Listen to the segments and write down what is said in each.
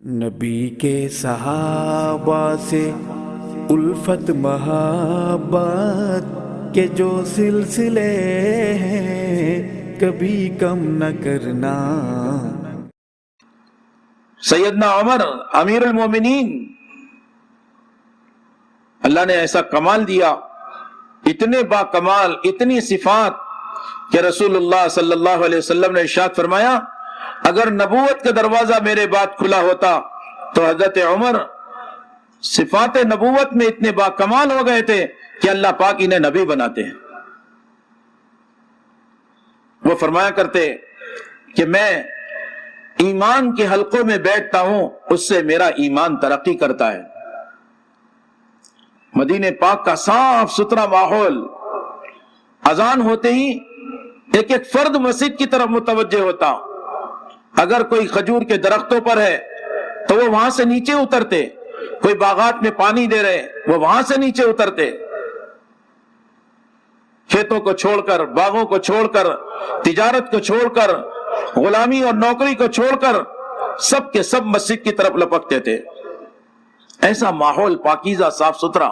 نبی کے صحابہ سے الفت محبت کے جو سلسلے ہیں کبھی کم نہ کرنا۔ سیدنا عمر امیر المومنین، اللہ نے ایسا کمال دیا، اتنے با کمال، اتنی صفات کہ رسول اللہ صلی اللہ علیہ وسلم نے ارشاد فرمایا اگر نبوت کا دروازہ میرے بعد کھلا ہوتا تو حضرت عمر صفات نبوت میں اتنے با کمال ہو گئے تھے کہ اللہ پاک انہیں نبی بناتے ہیں۔ وہ فرمایا کرتے کہ میں ایمان کے حلقوں میں بیٹھتا ہوں، اس سے میرا ایمان ترقی کرتا ہے۔ مدینہ پاک کا صاف ستھرا ماحول، اذان ہوتے ہی ایک ایک فرد مسجد کی طرف متوجہ ہوتا۔ اگر کوئی کھجور کے درختوں پر ہے تو وہ وہاں سے نیچے اترتے، کوئی باغات میں پانی دے رہے وہ وہاں سے نیچے اترتے، کھیتوں کو چھوڑ کر، باغوں کو چھوڑ کر، تجارت کو چھوڑ کر، غلامی اور نوکری کو چھوڑ کر سب کے سب مسجد کی طرف لپکتے تھے۔ ایسا ماحول پاکیزہ، صاف ستھرا۔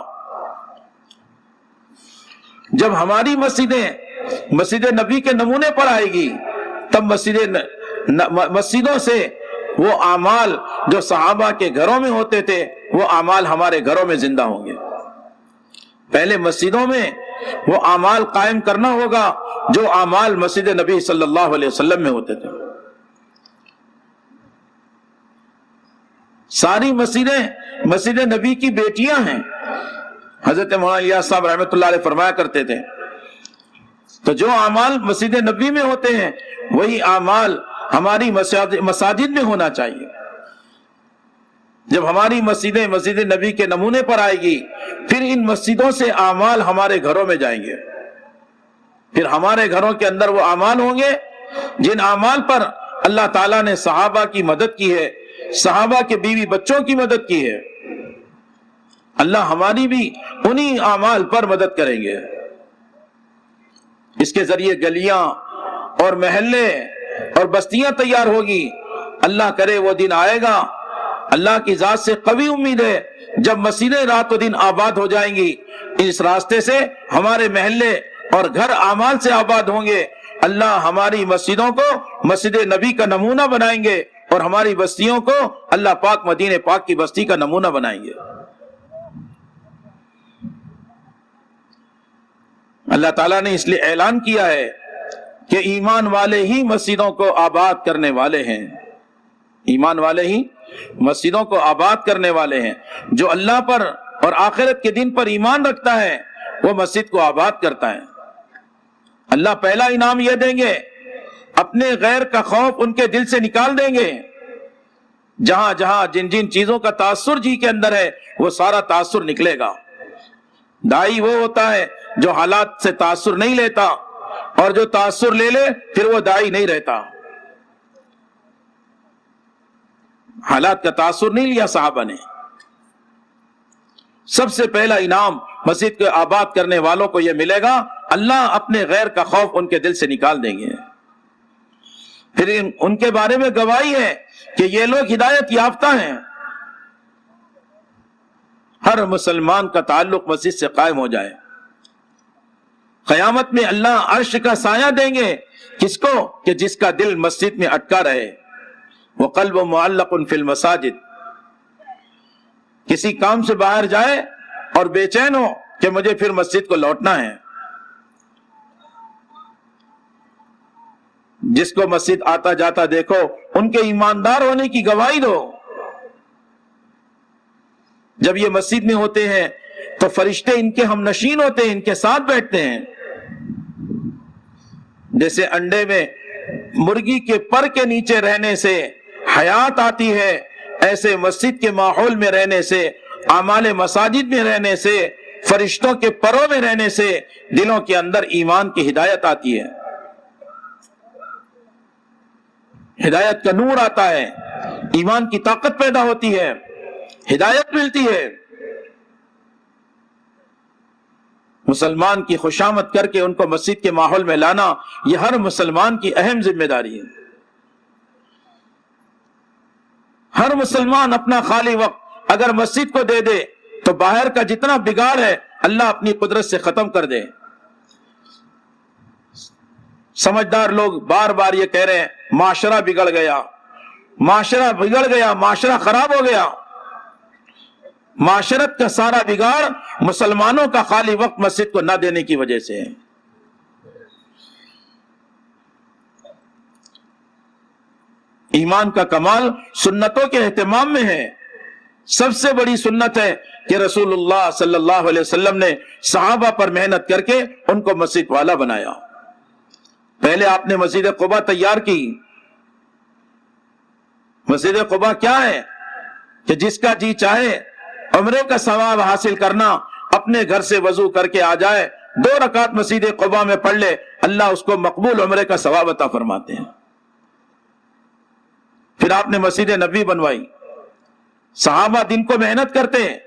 جب ہماری مسجدیں مسجد نبی کے نمونے پر آئے گی تب مسجدوں سے وہ اعمال جو صحابہ کے گھروں میں ہوتے تھے وہ اعمال ہمارے گھروں میں زندہ ہوں گے۔ پہلے مسجدوں میں وہ اعمال قائم کرنا ہوگا جو اعمال مسجد نبی صلی اللہ علیہ وسلم میں ہوتے تھے۔ ساری مسجدیں مسجد نبی کی بیٹیاں ہیں۔ حضرت مولانا الیاس صاحب رحمۃ اللہ علیہ فرمایا کرتے تھے تو جو اعمال مسجد نبی میں ہوتے ہیں وہی اعمال ہماری مساجد میں ہونا چاہیے۔ جب ہماری مسجدیں مسجد نبی کے نمونے پر آئے گی پھر ان مسجدوں سے اعمال ہمارے گھروں میں جائیں گے، پھر ہمارے گھروں کے اندر وہ اعمال ہوں گے جن اعمال پر اللہ تعالیٰ نے صحابہ کی مدد کی ہے، صحابہ کے بیوی بچوں کی مدد کی ہے۔ اللہ ہماری بھی انہی اعمال پر مدد کریں گے۔ اس کے ذریعے گلیاں اور محلے اور بستیاں تیار ہوگی۔ اللہ کرے وہ دن آئے گا، اللہ کی ذات سے قوی امید ہے، جب مسجدیں رات و دن آباد ہو جائیں گی، اس راستے سے ہمارے محلے اور گھر اعمال سے آباد ہوں گے۔ اللہ ہماری مسجدوں کو مسجد نبی کا نمونہ بنائیں گے اور ہماری بستیوں کو اللہ پاک مدینہ پاک کی بستی کا نمونہ بنائیں گے۔ اللہ تعالیٰ نے اس لیے اعلان کیا ہے کہ ایمان والے ہی مسجدوں کو آباد کرنے والے ہیں۔ ایمان والے ہی مسجدوں کو آباد کرنے والے ہیں۔ جو اللہ پر اور آخرت کے دن پر ایمان رکھتا ہے وہ مسجد کو آباد کرتا ہے۔ اللہ پہلا انعام یہ دیں گے، اپنے غیر کا خوف ان کے دل سے نکال دیں گے۔ جہاں جہاں جن جن چیزوں کا تاثر جی کے اندر ہے وہ سارا تاثر نکلے گا۔ دائی وہ ہوتا ہے جو حالات سے تاثر نہیں لیتا، اور جو تاثر لے لے پھر وہ دائی نہیں رہتا۔ حالات کا تاثر نہیں لیا صحابہ نے۔ سب سے پہلا انعام مسجد کو آباد کرنے والوں کو یہ ملے گا، اللہ اپنے غیر کا خوف ان کے دل سے نکال دیں گے۔ پھر ان کے بارے میں گواہی ہے کہ یہ لوگ ہدایت یافتہ ہیں۔ ہر مسلمان کا تعلق مسجد سے قائم ہو جائے۔ قیامت میں اللہ عرش کا سایہ دیں گے کس کو؟ کہ جس کا دل مسجد میں اٹکا رہے۔ وَقَلْبٌ مُعَلَّقٌ فِي الْمَسَاجِدِ، کسی کام سے باہر جائے اور بے چین ہو کہ مجھے پھر مسجد کو لوٹنا ہے۔ جس کو مسجد آتا جاتا دیکھو ان کے ایماندار ہونے کی گواہی دو۔ جب یہ مسجد میں ہوتے ہیں تو فرشتے ان کے ہم نشین ہوتے ہیں، ان کے ساتھ بیٹھتے ہیں۔ جیسے انڈے میں مرغی کے پر کے نیچے رہنے سے حیات آتی ہے، ایسے مسجد کے ماحول میں رہنے سے، اعمال مساجد میں رہنے سے، فرشتوں کے پروں میں رہنے سے دلوں کے اندر ایمان کی ہدایت آتی ہے، ہدایت کا نور آتا ہے، ایمان کی طاقت پیدا ہوتی ہے، ہدایت ملتی ہے۔ مسلمان کی خوشامد کر کے ان کو مسجد کے ماحول میں لانا یہ ہر مسلمان کی اہم ذمہ داری ہے۔ ہر مسلمان اپنا خالی وقت اگر مسجد کو دے دے تو باہر کا جتنا بگاڑ ہے اللہ اپنی قدرت سے ختم کر دے۔ سمجھدار لوگ بار بار یہ کہہ رہے ہیں معاشرہ بگڑ گیا، معاشرہ بگڑ گیا، معاشرہ خراب ہو گیا۔ معاشرت کا سارا بگاڑ مسلمانوں کا خالی وقت مسجد کو نہ دینے کی وجہ سے ہے۔ ایمان کا کمال سنتوں کے اہتمام میں ہے۔ سب سے بڑی سنت ہے کہ رسول اللہ صلی اللہ علیہ وسلم نے صحابہ پر محنت کر کے ان کو مسجد والا بنایا۔ پہلے آپ نے مسجد قباء تیار کی۔ مسجد قباء کیا ہے کہ جس کا جی چاہے عمرے کا ثواب حاصل کرنا، اپنے گھر سے وضو کر کے آ جائے، 2 رکعت مسجد قباء میں پڑھ لے، اللہ اس کو مقبول عمرے کا ثواب عطا فرماتے ہیں۔ پھر آپ نے مسجد نبوی بنوائی۔ صحابہ دن کو محنت کرتے ہیں،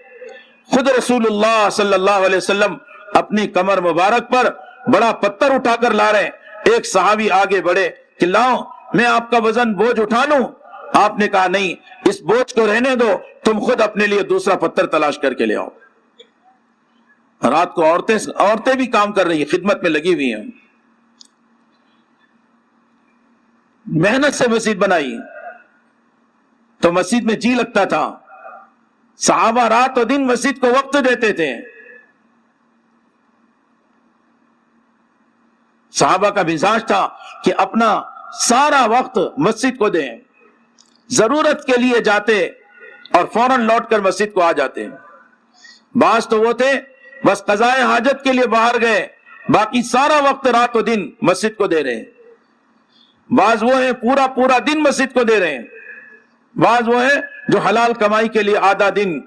خود رسول اللہ صلی اللہ علیہ وسلم اپنی کمر مبارک پر بڑا پتھر اٹھا کر لا رہے ہیں۔ ایک صحابی آگے بڑھے کہ لاؤ میں آپ کا وزن بوجھ اٹھا لوں۔ آپ نے کہا نہیں، اس بوجھ کو رہنے دو، تم خود اپنے لیے دوسرا پتھر تلاش کر کے لے آؤ۔ رات کو عورتیں بھی کام کر رہی ہیں، خدمت میں لگی ہوئی ہیں، محنت سے مسجد بنائی تو مسجد میں جی لگتا تھا۔ صحابہ رات و دن مسجد کو وقت دیتے تھے۔ صحابہ کا مزاج تھا کہ اپنا سارا وقت مسجد کو دیں، ضرورت کے لیے جاتے اور فوراً لوٹ کر مسجد کو آ جاتے۔ بعض تو وہ تھے بس قضائے حاجت کے لیے باہر گئے، باقی سارا وقت رات و دن مسجد کو دے رہے ہیں۔ بعض وہ ہیں پورا دن مسجد کو دے رہے ہیں، بعض وہ ہیں جو حلال کمائی کے لیے آدھا دن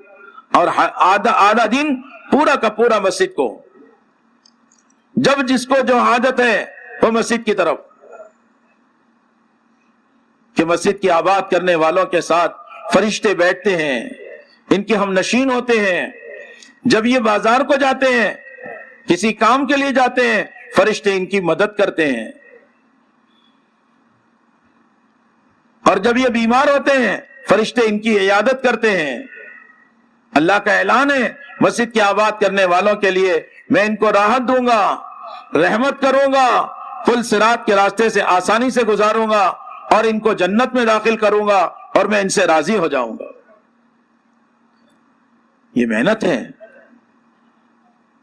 اور آدھا دن پورا کا پورا مسجد کو۔ جب جس کو جو حاجت ہے وہ مسجد کی طرف، کہ مسجد کی آباد کرنے والوں کے ساتھ فرشتے بیٹھتے ہیں، ان کے ہم نشین ہوتے ہیں۔ جب یہ بازار کو جاتے ہیں، کسی کام کے لیے جاتے ہیں، فرشتے ان کی مدد کرتے ہیں، اور جب یہ بیمار ہوتے ہیں فرشتے ان کی عیادت کرتے ہیں۔ اللہ کا اعلان ہے مسجد کی آباد کرنے والوں کے لیے میں ان کو راحت دوں گا، رحمت کروں گا، پل صراط کے راستے سے آسانی سے گزاروں گا اور ان کو جنت میں داخل کروں گا اور میں ان سے راضی ہو جاؤں گا۔ یہ محنت ہے۔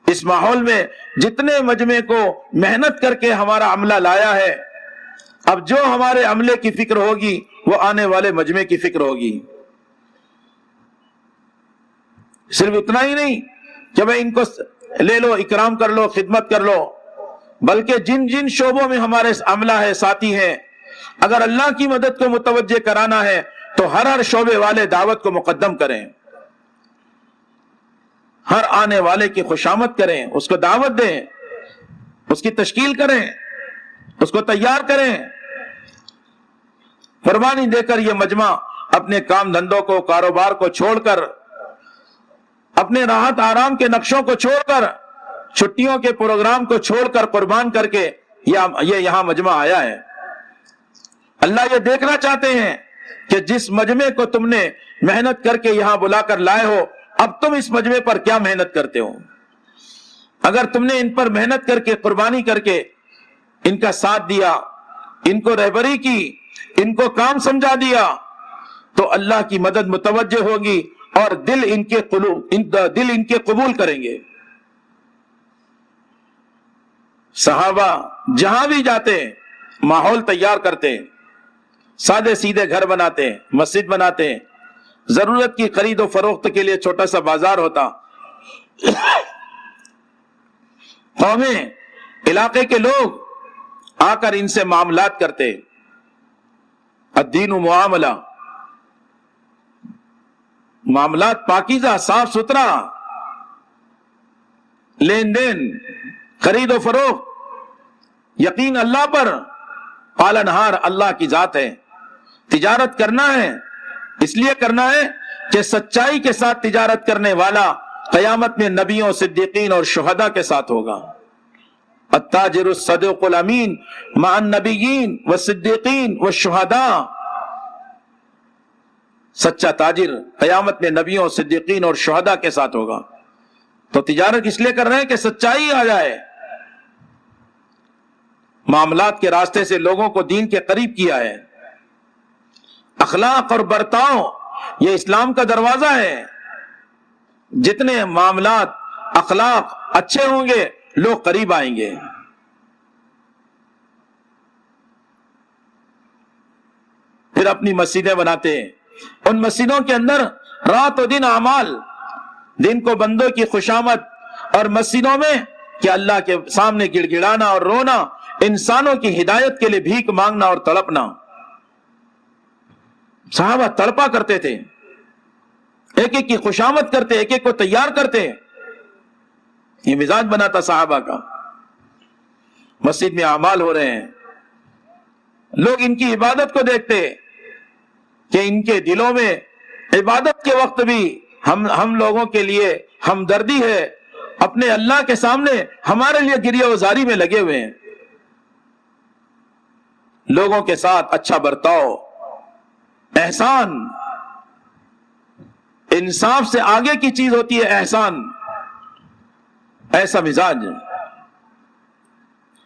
اس ماحول میں جتنے مجمع کو محنت کر کے ہمارا عملہ لایا ہے، اب جو ہمارے عملے کی فکر ہوگی وہ آنے والے مجمع کی فکر ہوگی۔ صرف اتنا ہی نہیں کہ بھائی ان کو لے لو، اکرام کر لو، خدمت کر لو، بلکہ جن جن شعبوں میں ہمارے عملہ ہے، ساتھی ہیں، اگر اللہ کی مدد کو متوجہ کرانا ہے تو ہر شعبے والے دعوت کو مقدم کریں، ہر آنے والے کی خوشامد کریں، اس کو دعوت دیں، اس کی تشکیل کریں، اس کو تیار کریں۔ قربانی دے کر یہ مجمع اپنے کام دھندوں کو، کاروبار کو چھوڑ کر، اپنے راحت آرام کے نقشوں کو چھوڑ کر، چھٹیوں کے پروگرام کو چھوڑ کر، قربان کر کے یہ یہاں مجمع آیا ہے۔ اللہ یہ دیکھنا چاہتے ہیں کہ جس مجمع کو تم نے محنت کر کے یہاں بلا کر لائے ہو، اب تم اس مجمع پر کیا محنت کرتے ہو۔ اگر تم نے ان پر محنت کر کے، قربانی کر کے ان کا ساتھ دیا، ان کو رہبری کی، ان کو کام سمجھا دیا، تو اللہ کی مدد متوجہ ہوگی اور دل ان کے قبول کریں گے۔ صحابہ جہاں بھی جاتے ماحول تیار کرتے، سادے سیدھے گھر بناتے، مسجد بناتے، ضرورت کی خرید و فروخت کے لیے چھوٹا سا بازار ہوتا، قومیں، علاقے کے لوگ آ کر ان سے معاملات کرتے۔ الدین و معاملہ، معاملات پاکیزہ، صاف ستھرا، لین دین، خرید و فروخت، یقین اللہ پر، پالنہار اللہ کی ذات ہے۔ تجارت کرنا ہے، اس لیے کرنا ہے کہ سچائی کے ساتھ تجارت کرنے والا قیامت میں نبیوں، صدیقین اور شہداء کے ساتھ ہوگا۔ التاجر الصدوق الامین مع النبیین والصدیقین والشہداء۔ سچا تاجر قیامت میں نبیوں، صدیقین اور شہداء کے ساتھ ہوگا۔ تو تجارت اس لیے کر رہے ہیں کہ سچائی آ جائے، معاملات کے راستے سے لوگوں کو دین کے قریب کیا ہے۔ اخلاق اور برتاؤ یہ اسلام کا دروازہ ہے۔ جتنے معاملات اخلاق اچھے ہوں گے لوگ قریب آئیں گے۔ پھر اپنی مسجدیں بناتے ہیں، ان مسجدوں کے اندر رات و دن اعمال، دن کو بندوں کی خوشامد، اور مسجدوں میں کہ اللہ کے سامنے گڑ گڑانا اور رونا، انسانوں کی ہدایت کے لیے بھیک مانگنا اور تڑپنا۔ صحابہ تڑپا کرتے تھے، ایک ایک کی خوشامد کرتے، ایک ایک کو تیار کرتے۔ یہ مزاج بنا تھا صحابہ کا۔ مسجد میں اعمال ہو رہے ہیں، لوگ ان کی عبادت کو دیکھتے کہ ان کے دلوں میں عبادت کے وقت بھی ہم لوگوں کے لیے ہمدردی ہے، اپنے اللہ کے سامنے ہمارے لیے گریہ وزاری میں لگے ہوئے ہیں۔ لوگوں کے ساتھ اچھا برتاؤ، احسان، انصاف سے آگے کی چیز ہوتی ہے احسان، ایسا مزاج۔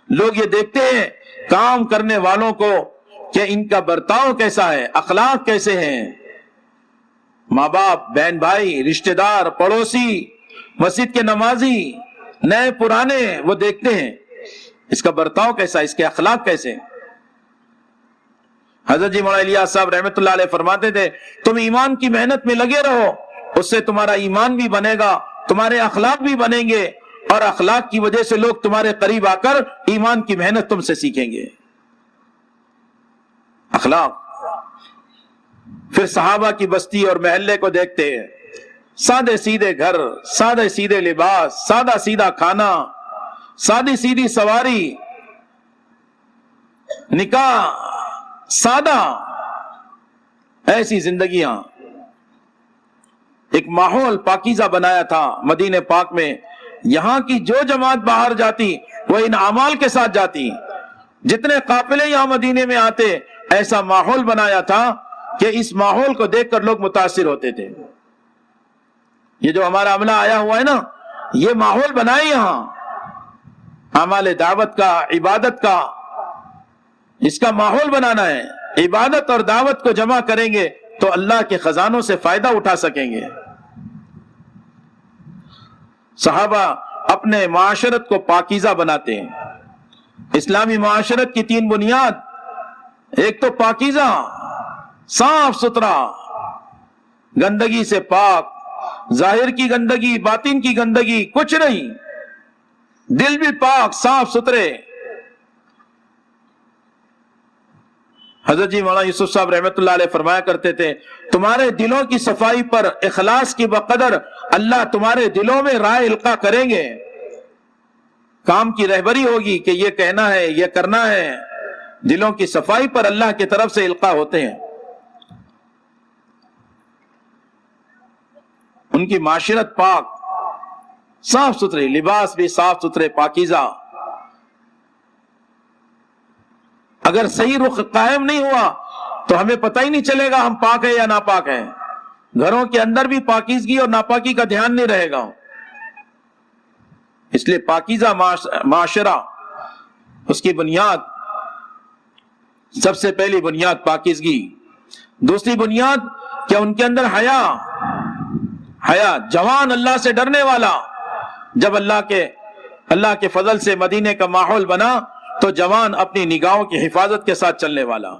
لوگ یہ دیکھتے ہیں کام کرنے والوں کو کہ ان کا برتاؤ کیسا ہے، اخلاق کیسے ہیں۔ ماں باپ، بہن بھائی، رشتہ دار، پڑوسی، مسجد کے نمازی، نئے پرانے، وہ دیکھتے ہیں اس کا برتاؤ کیسا، اس کے اخلاق کیسے۔ حضرت جی مولانا الیاس صاحب رحمۃ اللہ علیہ فرماتے تھے تم ایمان کی محنت میں لگے رہو، اس سے تمہارا ایمان بھی بنے گا، تمہارے اخلاق بھی بنیں گے، اور اخلاق کی وجہ سے لوگ تمہارے قریب آ کر ایمان کی محنت تم سے سیکھیں گے۔ اخلاق۔ پھر صحابہ کی بستی اور محلے کو دیکھتے ہیں، سادے سیدھے گھر، سادے سیدھے لباس، سادہ سیدھا کھانا، سادی سیدھی سواری، نکاح سادہ، ایسی زندگیاں۔ ایک ماحول پاکیزہ بنایا تھا مدینہ پاک میں، یہاں کی جو جماعت باہر جاتی وہ ان اعمال کے ساتھ جاتی، جتنے قافلے یہاں مدینے میں آتے، ایسا ماحول بنایا تھا کہ اس ماحول کو دیکھ کر لوگ متاثر ہوتے تھے۔ یہ جو ہمارا عملہ آیا ہوا ہے نا، یہ ماحول بنائے یہاں اعمال دعوت کا، عبادت کا، اس کا ماحول بنانا ہے۔ عبادت اور دعوت کو جمع کریں گے تو اللہ کے خزانوں سے فائدہ اٹھا سکیں گے۔ صحابہ اپنے معاشرت کو پاکیزہ بناتے ہیں۔ اسلامی معاشرت کی 3 بنیاد، ایک تو پاکیزہ، صاف ستھرا، گندگی سے پاک، ظاہر کی گندگی، باطن کی گندگی کچھ نہیں، دل بھی پاک صاف ستھرے۔ حضرت جی مولانا یوسف صاحب رحمۃ اللہ علیہ فرمایا کرتے تھے تمہارے دلوں کی صفائی پر اخلاص کی بقدر اللہ تمہارے دلوں میں رائے القا کریں گے۔ کام کی رہبری ہوگی کہ یہ کہنا ہے، یہ کرنا ہے، دلوں کی صفائی پر اللہ کی طرف سے القا ہوتے ہیں۔ ان کی معاشرت پاک، صاف ستھری، لباس بھی صاف ستھرے پاکیزہ۔ اگر صحیح رخ قائم نہیں ہوا تو ہمیں پتہ ہی نہیں چلے گا ہم پاک ہیں یا ناپاک ہیں۔ گھروں کے اندر بھی پاکیزگی اور ناپاکی کا دھیان نہیں رہے گا۔ اس لیے پاکیزہ معاشرہ، اس کی بنیاد، سب سے پہلی بنیاد پاکیزگی۔ دوسری بنیاد کہ ان کے اندر حیا، جوان اللہ سے ڈرنے والا۔ جب اللہ کے فضل سے مدینے کا ماحول بنا تو جوان اپنی نگاہوں کی حفاظت کے ساتھ چلنے والا۔